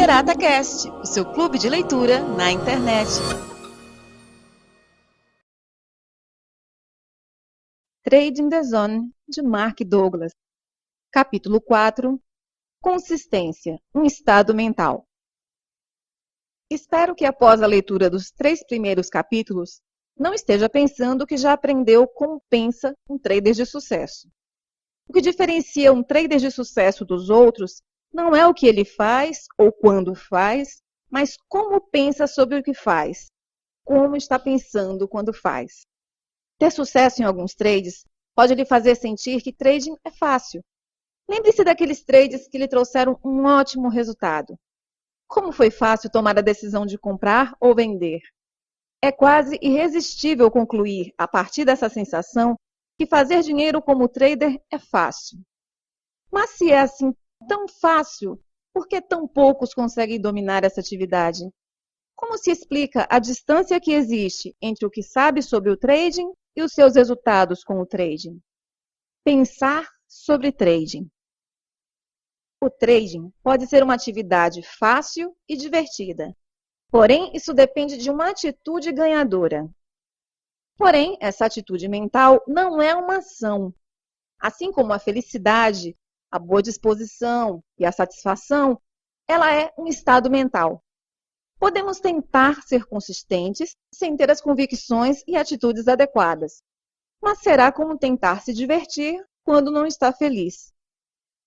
Literata Cast, o seu clube de leitura na internet. Trading the Zone, de Mark Douglas. Capítulo 4. Consistência, um estado mental. Espero que após a leitura dos 3 primeiros capítulos, não esteja pensando que já aprendeu como pensa um trader de sucesso. O que diferencia um trader de sucesso dos outros não é o que ele faz ou quando faz, mas como pensa sobre o que faz, como está pensando quando faz. Ter sucesso em alguns trades pode lhe fazer sentir que trading é fácil. Lembre-se daqueles trades que lhe trouxeram um ótimo resultado. Como foi fácil tomar a decisão de comprar ou vender? É quase irresistível concluir, a partir dessa sensação, que fazer dinheiro como trader é fácil. Mas se é assim tão fácil, por que tão poucos conseguem dominar essa atividade? Como se explica a distância que existe entre o que sabe sobre o trading e os seus resultados com o trading? Pensar sobre trading. O trading pode ser uma atividade fácil e divertida. Porém, isso depende de uma atitude ganhadora. Porém, essa atitude mental não é uma ação. Assim como a felicidade, a boa disposição e a satisfação, ela é um estado mental. Podemos tentar ser consistentes sem ter as convicções e atitudes adequadas, mas será como tentar se divertir quando não está feliz.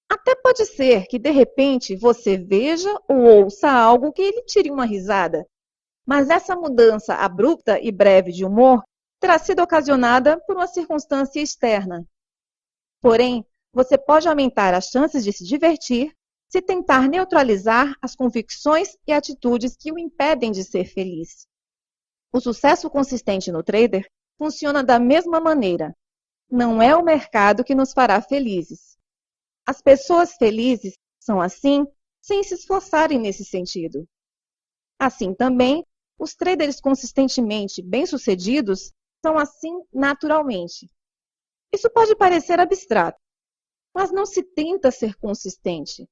Até pode ser que, de repente, você veja ou ouça algo que lhe tire uma risada, mas essa mudança abrupta e breve de humor terá sido ocasionada por uma circunstância externa. Porém, você pode aumentar as chances de se divertir se tentar neutralizar as convicções e atitudes que o impedem de ser feliz. O sucesso consistente no trader funciona da mesma maneira. Não é o mercado que nos fará felizes. As pessoas felizes são assim, sem se esforçarem nesse sentido. Assim também, os traders consistentemente bem-sucedidos são assim naturalmente. Isso pode parecer abstrato, mas não se tenta ser consistente,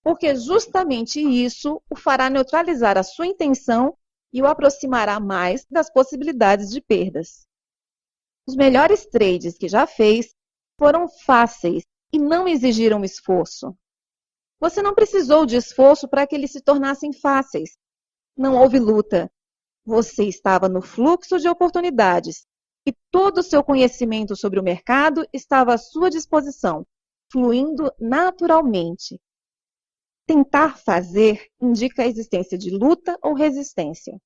porque justamente isso o fará neutralizar a sua intenção e o aproximará mais das possibilidades de perdas. Os melhores trades que já fez foram fáceis e não exigiram esforço. Você não precisou de esforço para que eles se tornassem fáceis. Não houve luta. Você estava no fluxo de oportunidades e todo o seu conhecimento sobre o mercado estava à sua disposição, fluindo naturalmente. Tentar fazer indica a existência de luta ou resistência.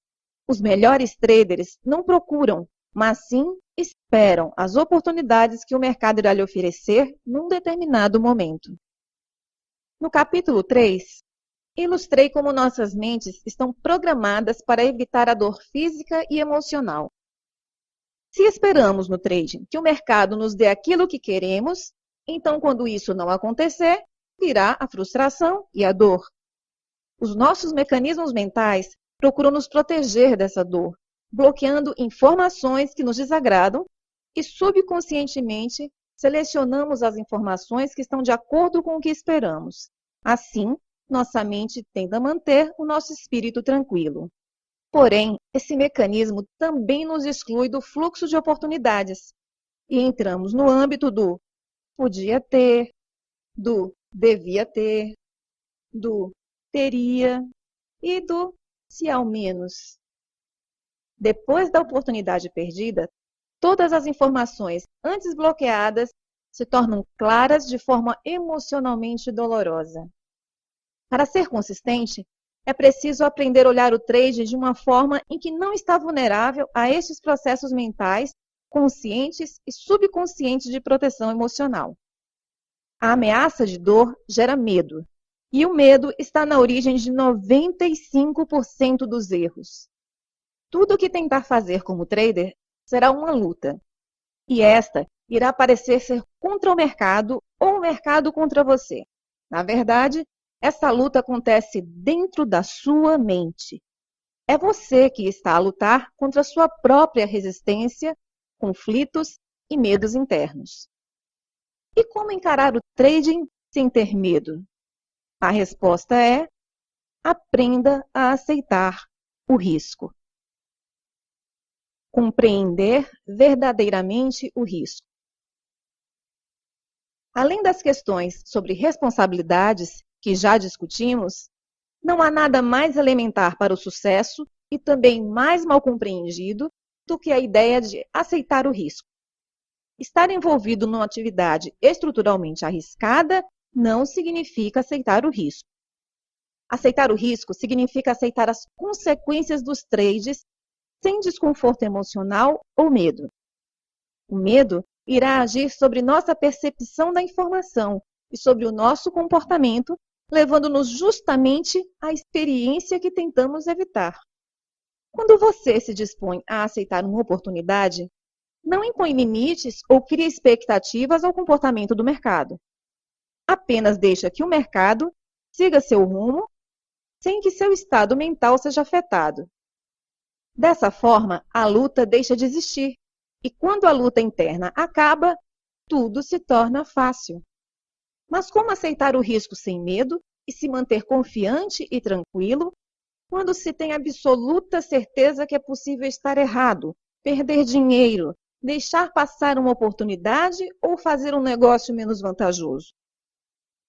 Os melhores traders não procuram, mas sim esperam as oportunidades que o mercado irá lhe oferecer num determinado momento. No capítulo 3, ilustrei como nossas mentes estão programadas para evitar a dor física e emocional. Se esperamos no trading que o mercado nos dê aquilo que queremos, então quando isso não acontecer, virá a frustração e a dor. Os nossos mecanismos mentais procuram nos proteger dessa dor, bloqueando informações que nos desagradam e subconscientemente selecionamos as informações que estão de acordo com o que esperamos. Assim, nossa mente tende a manter o nosso espírito tranquilo. Porém, esse mecanismo também nos exclui do fluxo de oportunidades e entramos no âmbito do podia ter, do devia ter, do teria e do se ao menos. Depois da oportunidade perdida, todas as informações antes bloqueadas se tornam claras de forma emocionalmente dolorosa. Para ser consistente, é preciso aprender a olhar o trade de uma forma em que não está vulnerável a estes processos mentais, conscientes e subconscientes de proteção emocional. A ameaça de dor gera medo, e o medo está na origem de 95% dos erros. Tudo o que tentar fazer como trader será uma luta, e esta irá parecer ser contra o mercado ou o mercado contra você. Na verdade, essa luta acontece dentro da sua mente. É você que está a lutar contra a sua própria resistência, conflitos e medos internos. E como encarar o trading sem ter medo? A resposta é aprenda a aceitar o risco. Compreender verdadeiramente o risco. Além das questões sobre responsabilidades que já discutimos, não há nada mais elementar para o sucesso e também mais mal compreendido do que a ideia de aceitar o risco. Estar envolvido numa atividade estruturalmente arriscada não significa aceitar o risco. Aceitar o risco significa aceitar as consequências dos trades sem desconforto emocional ou medo. O medo irá agir sobre nossa percepção da informação e sobre o nosso comportamento, levando-nos justamente à experiência que tentamos evitar. Quando você se dispõe a aceitar uma oportunidade, não impõe limites ou cria expectativas ao comportamento do mercado. Apenas deixa que o mercado siga seu rumo sem que seu estado mental seja afetado. Dessa forma, a luta deixa de existir, e quando a luta interna acaba, tudo se torna fácil. Mas como aceitar o risco sem medo e se manter confiante e tranquilo quando se tem absoluta certeza que é possível estar errado, perder dinheiro, deixar passar uma oportunidade ou fazer um negócio menos vantajoso?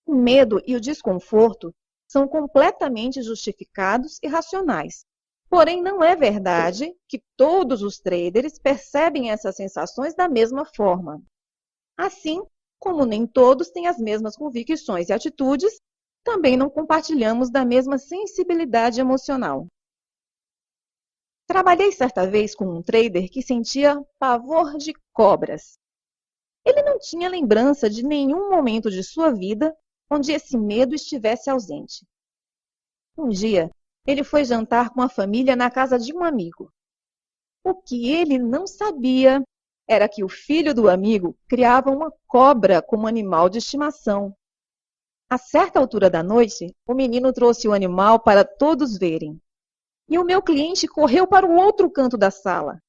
O medo e o desconforto são completamente justificados e racionais. Porém, não é verdade que todos os traders percebem essas sensações da mesma forma. Assim, como nem todos têm as mesmas convicções e atitudes, também não compartilhamos da mesma sensibilidade emocional. Trabalhei certa vez com um trader que sentia pavor de cobras. Ele não tinha lembrança de nenhum momento de sua vida onde esse medo estivesse ausente. Um dia, ele foi jantar com a família na casa de um amigo. O que ele não sabia era que o filho do amigo criava uma cobra como animal de estimação. A certa altura da noite, o menino trouxe o animal para todos verem. E o meu cliente correu para o outro canto da sala.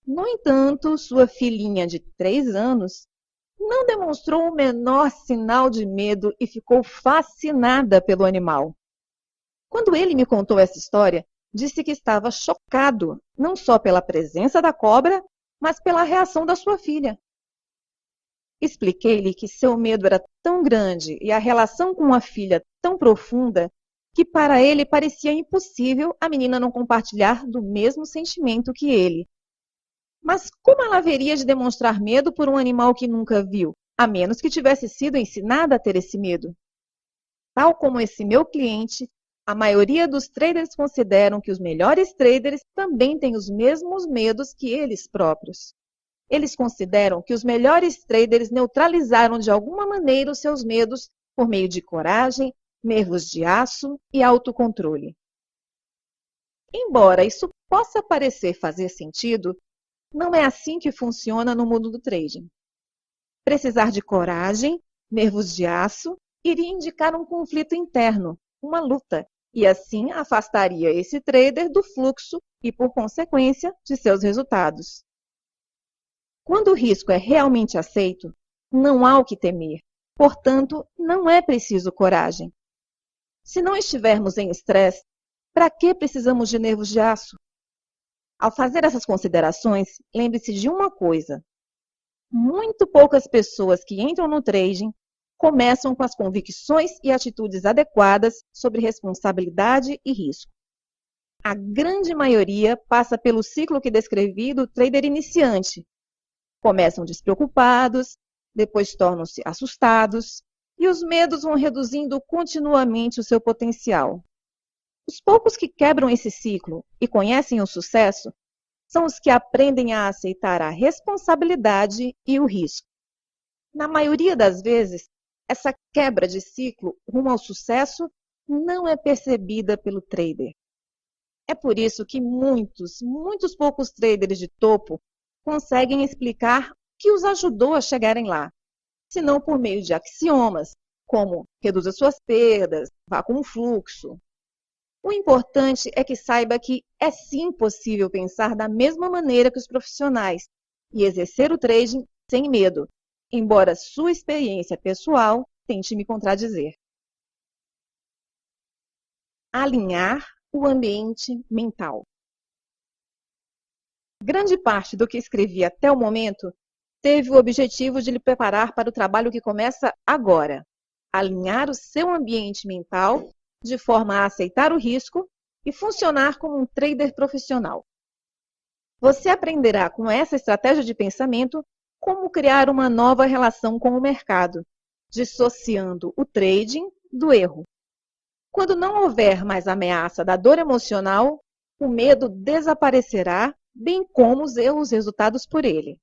No entanto, sua filhinha de 3 anos não demonstrou o menor sinal de medo e ficou fascinada pelo animal. Quando ele me contou essa história, disse que estava chocado, não só pela presença da cobra, mas pela reação da sua filha. Expliquei-lhe que seu medo era tão grande e a relação com a filha tão profunda que para ele parecia impossível a menina não compartilhar do mesmo sentimento que ele. Mas como ela haveria de demonstrar medo por um animal que nunca viu, a menos que tivesse sido ensinada a ter esse medo? Tal como esse meu cliente, a maioria dos traders consideram que os melhores traders também têm os mesmos medos que eles próprios. Eles consideram que os melhores traders neutralizaram de alguma maneira os seus medos por meio de coragem, nervos de aço e autocontrole. Embora isso possa parecer fazer sentido, não é assim que funciona no mundo do trading. Precisar de coragem, nervos de aço, iria indicar um conflito interno, uma luta, e assim afastaria esse trader do fluxo e, por consequência, de seus resultados. Quando o risco é realmente aceito, não há o que temer, portanto, não é preciso coragem. Se não estivermos em estresse, para que precisamos de nervos de aço? Ao fazer essas considerações, lembre-se de uma coisa. Muito poucas pessoas que entram no trading começam com as convicções e atitudes adequadas sobre responsabilidade e risco. A grande maioria passa pelo ciclo que descrevi do trader iniciante. Começam despreocupados, depois tornam-se assustados e os medos vão reduzindo continuamente o seu potencial. Os poucos que quebram esse ciclo e conhecem o sucesso são os que aprendem a aceitar a responsabilidade e o risco. Na maioria das vezes, essa quebra de ciclo rumo ao sucesso não é percebida pelo trader. É por isso que muitos poucos traders de topo conseguem explicar o que os ajudou a chegarem lá, se não por meio de axiomas, como reduza suas perdas, vá com o fluxo. O importante é que saiba que é sim possível pensar da mesma maneira que os profissionais e exercer o trading sem medo, embora sua experiência pessoal tente me contradizer. alinhar o ambiente mental. Grande parte do que escrevi até o momento teve o objetivo de lhe preparar para o trabalho que começa agora. Alinhar o seu ambiente mental de forma a aceitar o risco e funcionar como um trader profissional. Você aprenderá com essa estratégia de pensamento como criar uma nova relação com o mercado, dissociando o trading do erro. Quando não houver mais ameaça da dor emocional, o medo desaparecerá, bem como os erros resultados por ele.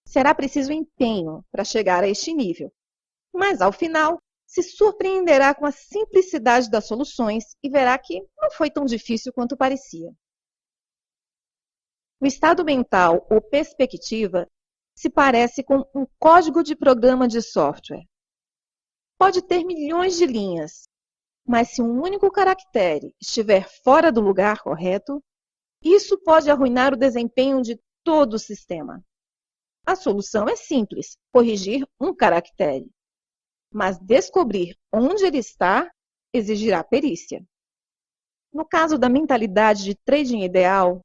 Será preciso empenho para chegar a este nível, mas ao final se surpreenderá com a simplicidade das soluções e verá que não foi tão difícil quanto parecia. O estado mental ou perspectiva se parece com um código de programa de software. Pode ter milhões de linhas, mas se um único caractere estiver fora do lugar correto, isso pode arruinar o desempenho de todo o sistema. A solução é simples, corrigir um caractere. Mas descobrir onde ele está exigirá perícia. No caso da mentalidade de trading ideal,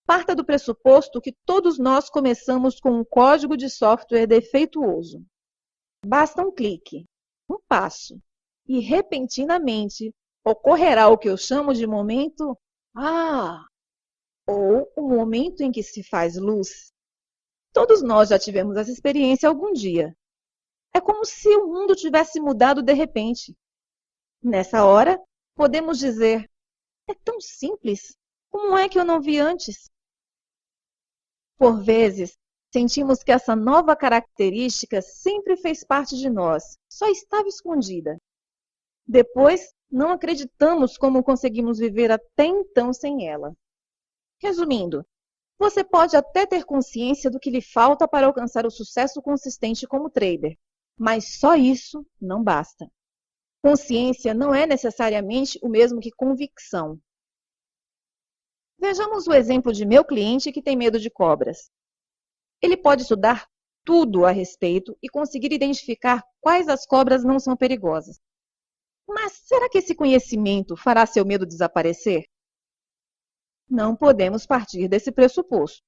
parta do pressuposto que todos nós começamos com um código de software defeituoso. Basta um clique, um passo, e repentinamente ocorrerá o que eu chamo de momento ou o momento em que se faz luz. Todos nós já tivemos essa experiência algum dia. É como se o mundo tivesse mudado de repente. Nessa hora, podemos dizer, é tão simples, como é que eu não vi antes? Por vezes, sentimos que essa nova característica sempre fez parte de nós, só estava escondida. Depois, não acreditamos como conseguimos viver até então sem ela. Resumindo, você pode até ter consciência do que lhe falta para alcançar o sucesso consistente como trader, mas só isso não basta. Consciência não é necessariamente o mesmo que convicção. Vejamos o exemplo de meu cliente que tem medo de cobras. Ele pode estudar tudo a respeito e conseguir identificar quais as cobras não são perigosas. Mas será que esse conhecimento fará seu medo desaparecer? Não podemos partir desse pressuposto.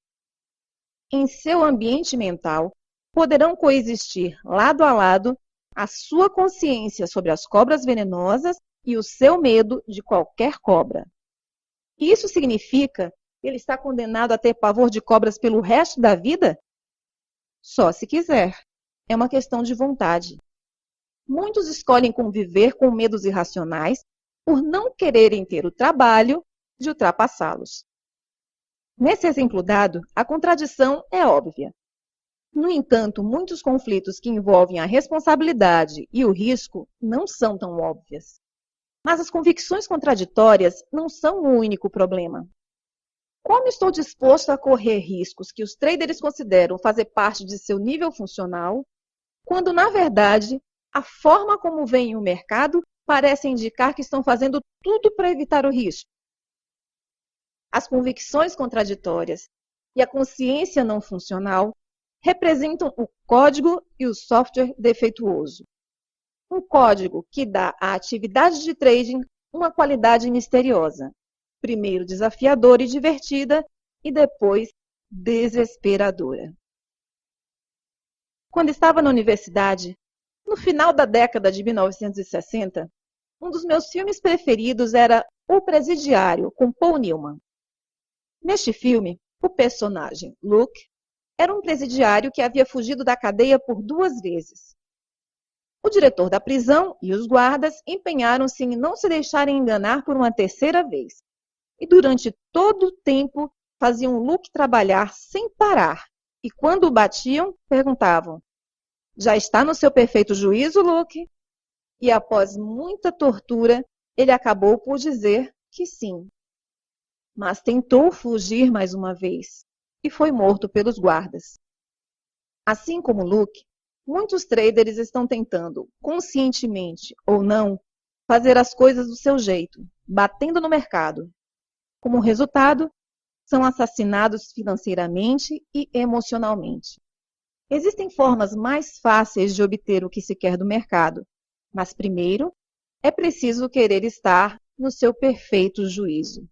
Em seu ambiente mental, poderão coexistir lado a lado a sua consciência sobre as cobras venenosas e o seu medo de qualquer cobra. Isso significa que ele está condenado a ter pavor de cobras pelo resto da vida? Só se quiser. É uma questão de vontade. Muitos escolhem conviver com medos irracionais por não quererem ter o trabalho de ultrapassá-los. Nesse exemplo dado, a contradição é óbvia. No entanto, muitos conflitos que envolvem a responsabilidade e o risco não são tão óbvias. Mas as convicções contraditórias não são o único problema. Como estou disposto a correr riscos que os traders consideram fazer parte de seu nível funcional, quando, na verdade, a forma como veem o mercado parece indicar que estão fazendo tudo para evitar o risco? As convicções contraditórias e a consciência não funcional representam o código e o software defeituoso. Um código que dá à atividade de trading uma qualidade misteriosa. Primeiro desafiadora e divertida, e depois desesperadora. Quando estava na universidade, no final da década de 1960, um dos meus filmes preferidos era O Presidiário, com Paul Newman. Neste filme, o personagem Luke era um presidiário que havia fugido da cadeia por 2 vezes. O diretor da prisão e os guardas empenharam-se em não se deixarem enganar por uma 3ª vez. E durante todo o tempo faziam Luke trabalhar sem parar. E quando o batiam, perguntavam: já está no seu perfeito juízo, Luke? E após muita tortura, ele acabou por dizer que sim. Mas tentou fugir mais uma vez e foi morto pelos guardas. Assim como Luke, muitos traders estão tentando, conscientemente ou não, fazer as coisas do seu jeito, batendo no mercado. Como resultado, são assassinados financeiramente e emocionalmente. Existem formas mais fáceis de obter o que se quer do mercado, mas primeiro é preciso querer estar no seu perfeito juízo.